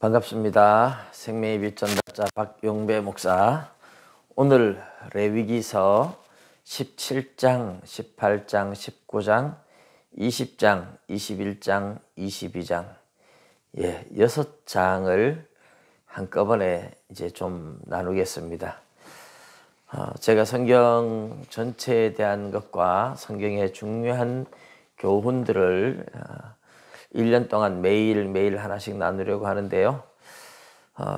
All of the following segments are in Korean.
반갑습니다. 생명의 빛 전달자 박용배 목사. 오늘 레위기서 17장, 18장, 19장, 20장, 21장, 22장 6장을 한꺼번에 이제 좀 나누겠습니다. 제가 성경 전체에 대한 것과 성경의 중요한 교훈들을 1년 동안 매일 하나씩 나누려고 하는데요.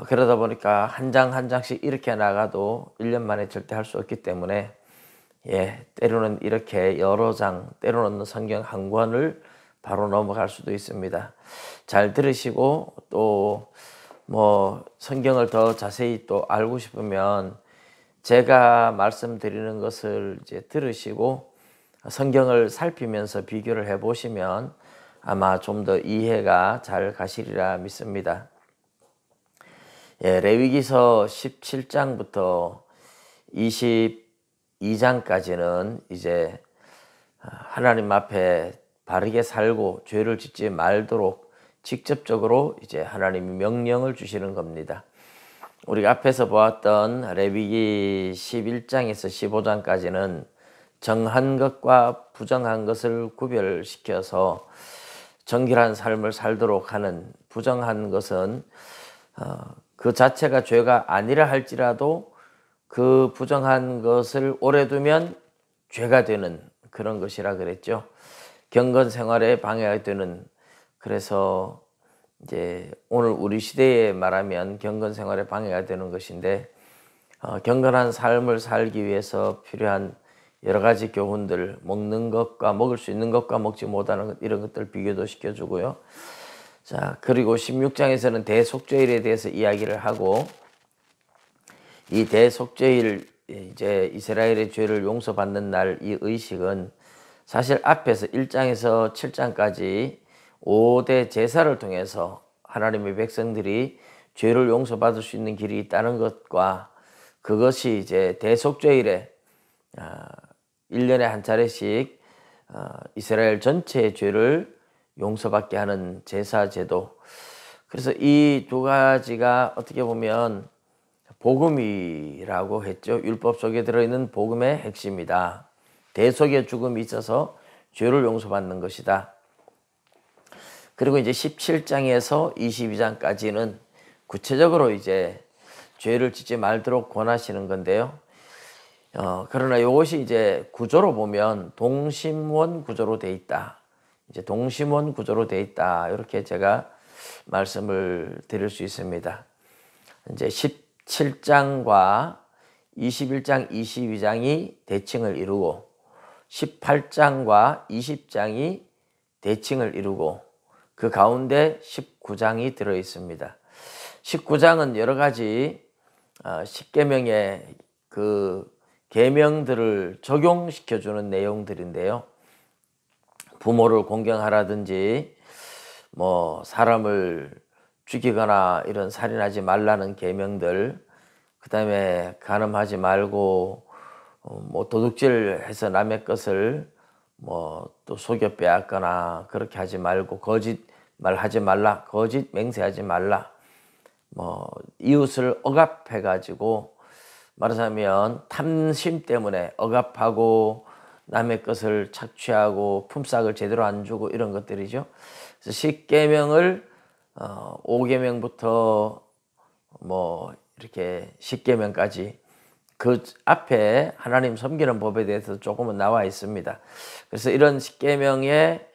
그러다 보니까 한 장 한 장씩 이렇게 나가도 1년 만에 절대 할 수 없기 때문에 때로는 이렇게 여러 장, 때로는 성경 한 권을 바로 넘어갈 수도 있습니다. 잘 들으시고 또 성경을 더 자세히 또 알고 싶으면 제가 말씀드리는 것을 이제 들으시고 성경을 살피면서 비교를 해 보시면 아마 좀 더 이해가 잘 가시리라 믿습니다. 레위기서 17장부터 22장까지는 이제 하나님 앞에 바르게 살고 죄를 짓지 말도록 직접적으로 이제 하나님이 명령을 주시는 겁니다. 우리가 앞에서 보았던 레위기 11장에서 15장까지는 정한 것과 부정한 것을 구별시켜서 정결한 삶을 살도록 하는, 부정한 것은 그 자체가 죄가 아니라 할지라도 그 부정한 것을 오래 두면 죄가 되는 그런 것이라 그랬죠. 경건 생활에 방해가 되는, 그래서 이제 오늘 우리 시대에 말하면 경건 생활에 방해가 되는 것인데, 경건한 삶을 살기 위해서 필요한 여러 가지 교훈들, 먹는 것과 먹을 수 있는 것과 먹지 못하는 것, 이런 것들 비교도 시켜주고요. 자, 그리고 16장에서는 대속죄일에 대해서 이야기를 하고, 이 대속죄일, 이제 이스라엘의 죄를 용서받는 날, 이 의식은 사실 앞에서 1장에서 7장까지 5대 제사를 통해서 하나님의 백성들이 죄를 용서받을 수 있는 길이 있다는 것과, 그것이 이제 대속죄일에 1년에 한 차례씩 이스라엘 전체의 죄를 용서받게 하는 제사 제도. 그래서 이 두 가지가 어떻게 보면 복음이라고 했죠. 율법 속에 들어있는 복음의 핵심이다. 대속의 죽음이 있어서 죄를 용서받는 것이다. 그리고 이제 17장에서 22장까지는 구체적으로 이제 죄를 짓지 말도록 권하시는 건데요. 그러나 이것이 이제 구조로 보면 동심원 구조로 돼 있다. 이제 동심원 구조로 돼 있다. 이렇게 제가 말씀을 드릴 수 있습니다. 이제 17장과 21장, 22장이 대칭을 이루고 18장과 20장이 대칭을 이루고 그 가운데 19장이 들어 있습니다. 19장은 여러 가지 십계명의 그 계명들을 적용시켜주는 내용들인데요. 부모를 공경하라든지 사람을 죽이거나 이런 살인하지 말라는 계명들, 그 다음에 간음하지 말고 도둑질해서 남의 것을 또 속여 빼앗거나 그렇게 하지 말고 거짓말하지 말라, 거짓 맹세하지 말라, 이웃을 억압해 가지고 말하자면 탐심 때문에 억압하고 남의 것을 착취하고 품삯을 제대로 안 주고 이런 것들이죠. 그래서 10계명을 5계명부터 이렇게 10계명까지 그 앞에 하나님 섬기는 법에 대해서 조금은 나와 있습니다. 그래서 이런 10계명의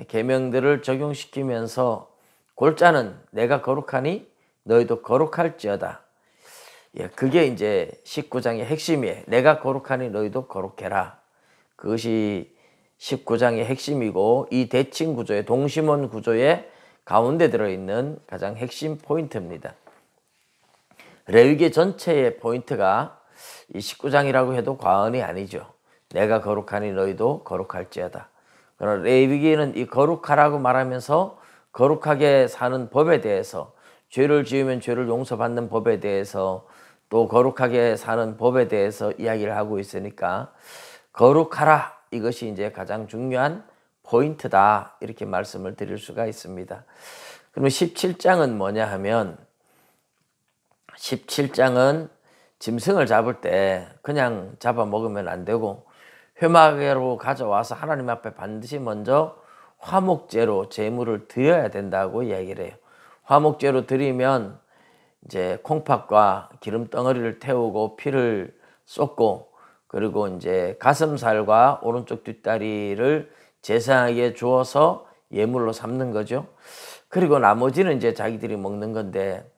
계명들을 적용시키면서 골자는 내가 거룩하니 너희도 거룩할지어다. 그게 이제 19장의 핵심이에요. 내가 거룩하니 너희도 거룩해라. 그것이 19장의 핵심이고, 이 대칭 구조의 동심원 구조의 가운데 들어있는 가장 핵심 포인트입니다. 레위기 전체의 포인트가 이 19장이라고 해도 과언이 아니죠. 내가 거룩하니 너희도 거룩할지어다. 그러나 레위기는 이 거룩하라고 말하면서 거룩하게 사는 법에 대해서, 죄를 지으면 죄를 용서받는 법에 대해서, 또 거룩하게 사는 법에 대해서 이야기를 하고 있으니까 거룩하라, 이것이 이제 가장 중요한 포인트다, 이렇게 말씀을 드릴 수가 있습니다. 그러면 17장은 뭐냐 하면 17장은 짐승을 잡을 때 그냥 잡아먹으면 안 되고 회막으로 가져와서 하나님 앞에 반드시 먼저 화목제로 제물을 드려야 된다고 이야기를 해요. 화목제로 드리면 이제 콩팥과 기름 덩어리를 태우고 피를 쏟고 그리고 이제 가슴살과 오른쪽 뒷다리를 제사장에게 주어서 예물로 삼는 거죠. 그리고 나머지는 이제 자기들이 먹는 건데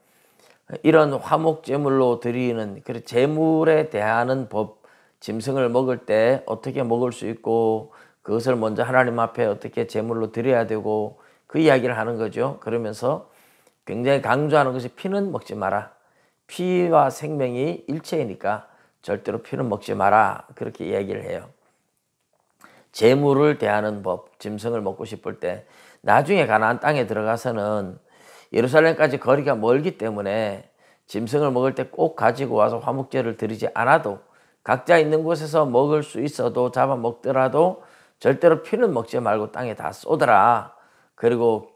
이런 화목제물로 드리는 그 제물에 대하는 법, 짐승을 먹을 때 어떻게 먹을 수 있고 그것을 먼저 하나님 앞에 어떻게 제물로 드려야 되고 그 이야기를 하는 거죠. 그러면서 굉장히 강조하는 것이 피는 먹지 마라. 피와 생명이 일체이니까 절대로 피는 먹지 마라. 그렇게 이야기를 해요. 제물을 대하는 법, 짐승을 먹고 싶을 때 나중에 가나안 땅에 들어가서는 예루살렘까지 거리가 멀기 때문에 짐승을 먹을 때 꼭 가지고 와서 화목제를 드리지 않아도 각자 있는 곳에서 먹을 수 있어도 잡아먹더라도 절대로 피는 먹지 말고 땅에 다 쏟아라. 그리고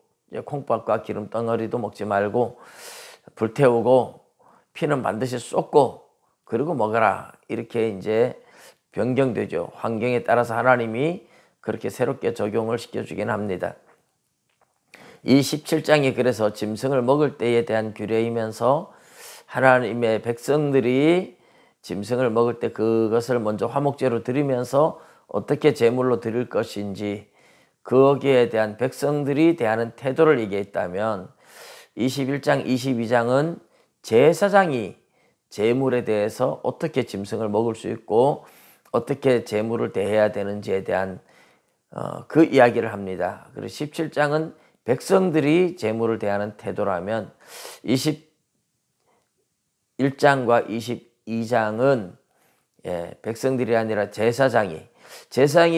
콩팥과 기름 덩어리도 먹지 말고 불태우고 피는 반드시 쏟고 그리고 먹어라. 이렇게 이제 변경되죠. 환경에 따라서 하나님이 그렇게 새롭게 적용을 시켜주긴 합니다. 이 17장이 그래서 짐승을 먹을 때에 대한 규례이면서 하나님의 백성들이 짐승을 먹을 때 그것을 먼저 화목제로 드리면서 어떻게 제물로 드릴 것인지 거기에 대한 백성들이 대하는 태도를 얘기했다면 21장, 22장은 제사장이 제물에 대해서 어떻게 짐승을 먹을 수 있고 어떻게 제물을 대해야 되는지에 대한 그 이야기를 합니다. 그리고 17장은 백성들이 제물을 대하는 태도라면 21장과 22장은 백성들이 아니라 제사장이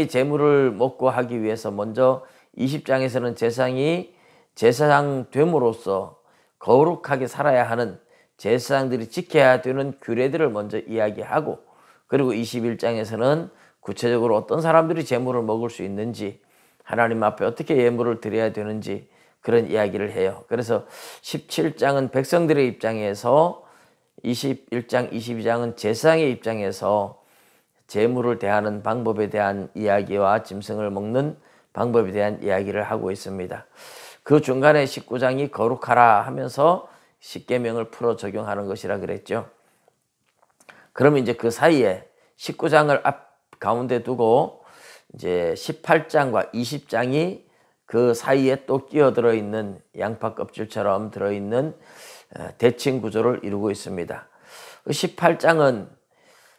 제물을 먹고 하기 위해서 먼저 20장에서는 제사장 됨으로써 거룩하게 살아야 하는 제사장들이 지켜야 되는 규례들을 먼저 이야기하고 그리고 21장에서는 구체적으로 어떤 사람들이 제물을 먹을 수 있는지 하나님 앞에 어떻게 예물을 드려야 되는지 그런 이야기를 해요. 그래서 17장은 백성들의 입장에서 21장, 22장은 제사장의 입장에서 제물을 대하는 방법에 대한 이야기와 짐승을 먹는 방법에 대한 이야기를 하고 있습니다. 그 중간에 19장이 거룩하라 하면서 십계명을 풀어 적용하는 것이라 그랬죠. 그러면 이제 그 사이에 19장을 앞 가운데 두고 이제 18장과 20장이 그 사이에 또 끼어들어 있는 양파 껍질처럼 들어있는 대칭 구조를 이루고 있습니다. 18장은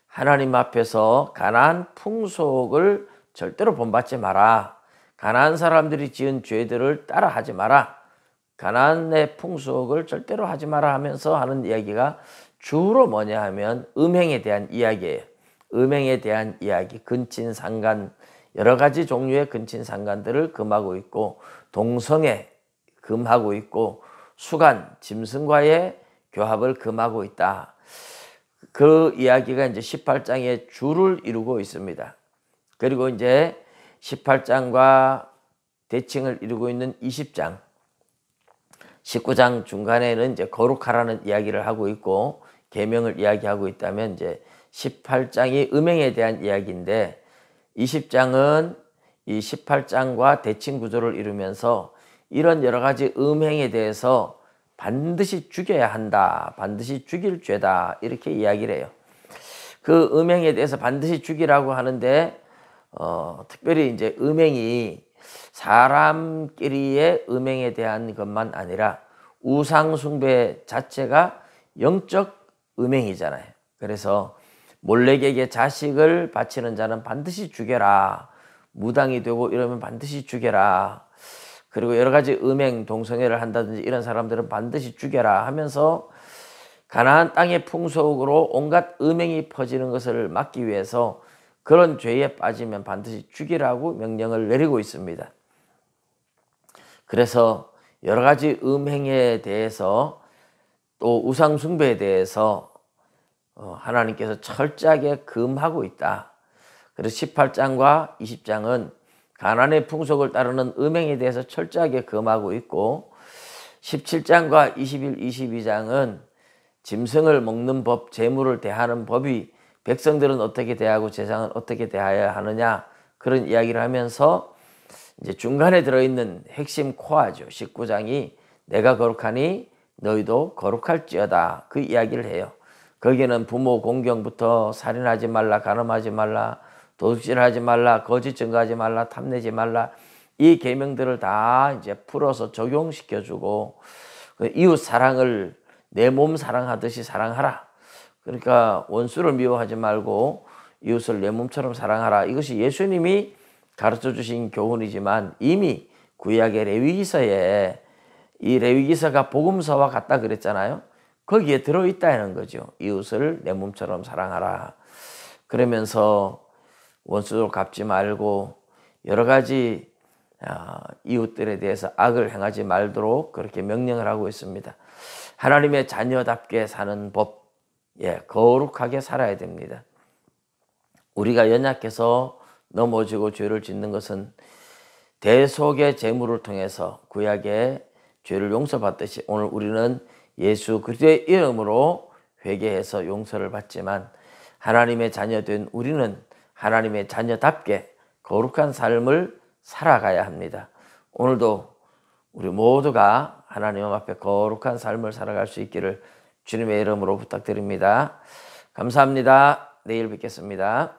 하나님 앞에서 가나안 풍속을 절대로 본받지 마라. 가나안 사람들이 지은 죄들을 따라하지 마라. 가나안의 풍속을 절대로 하지 마라 하면서 하는 이야기가 주로 뭐냐 하면 음행에 대한 이야기예요. 음행에 대한 이야기, 근친상간, 여러 가지 종류의 근친상간들을 금하고 있고 동성애 금하고 있고 수간, 짐승과의 교합을 금하고 있다. 그 이야기가 이제 18장의 주를 이루고 있습니다. 그리고 이제 18장과 대칭을 이루고 있는 20장, 19장 중간에는 이제 거룩하라는 이야기를 하고 있고 계명을 이야기하고 있다면 이제 18장이 음행에 대한 이야기인데 20장은 이 18장과 대칭 구조를 이루면서 이런 여러 가지 음행에 대해서 반드시 죽여야 한다. 반드시 죽일 죄다. 이렇게 이야기를 해요. 그 음행에 대해서 반드시 죽이라고 하는데 특별히 이제 음행이 사람끼리의 음행에 대한 것만 아니라 우상숭배 자체가 영적 음행이잖아요. 그래서 몰렉에게 자식을 바치는 자는 반드시 죽여라. 무당이 되고 이러면 반드시 죽여라. 그리고 여러 가지 음행, 동성애를 한다든지 이런 사람들은 반드시 죽여라 하면서 가나안 땅의 풍속으로 온갖 음행이 퍼지는 것을 막기 위해서 그런 죄에 빠지면 반드시 죽이라고 명령을 내리고 있습니다. 그래서 여러 가지 음행에 대해서 또 우상 숭배에 대해서 하나님께서 철저하게 금하고 있다. 그래서 18장과 20장은 가나안의 풍속을 따르는 음행에 대해서 철저하게 금하고 있고 17장과 21, 22장은 짐승을 먹는 법, 재물을 대하는 법이 백성들은 어떻게 대하고 제사장은 어떻게 대해야 하느냐 그런 이야기를 하면서 이제 중간에 들어있는 핵심 코어죠. 19장이 내가 거룩하니 너희도 거룩할지어다 그 이야기를 해요. 거기에는 부모 공경부터 살인하지 말라, 간음하지 말라, 도둑질하지 말라, 거짓 증거하지 말라, 탐내지 말라 이 계명들을 다 이제 풀어서 적용시켜주고 이웃 사랑을 내 몸 사랑하듯이 사랑하라. 그러니까 원수를 미워하지 말고 이웃을 내 몸처럼 사랑하라. 이것이 예수님이 가르쳐 주신 교훈이지만 이미 구약의 레위기서에 이 레위기서가 복음서와 같다 그랬잖아요. 거기에 들어있다는 거죠. 이웃을 내 몸처럼 사랑하라. 그러면서 원수도 갚지 말고 여러 가지 이웃들에 대해서 악을 행하지 말도록 그렇게 명령을 하고 있습니다. 하나님의 자녀답게 사는 법, 거룩하게 살아야 됩니다. 우리가 연약해서 넘어지고 죄를 짓는 것은 대속의 제물을 통해서 구약의 죄를 용서받듯이 오늘 우리는 예수 그리스도의 이름으로 회개해서 용서를 받지만 하나님의 자녀된 우리는 하나님의 자녀답게 거룩한 삶을 살아가야 합니다. 오늘도 우리 모두가 하나님 앞에 거룩한 삶을 살아갈 수 있기를 주님의 이름으로 부탁드립니다. 감사합니다. 내일 뵙겠습니다.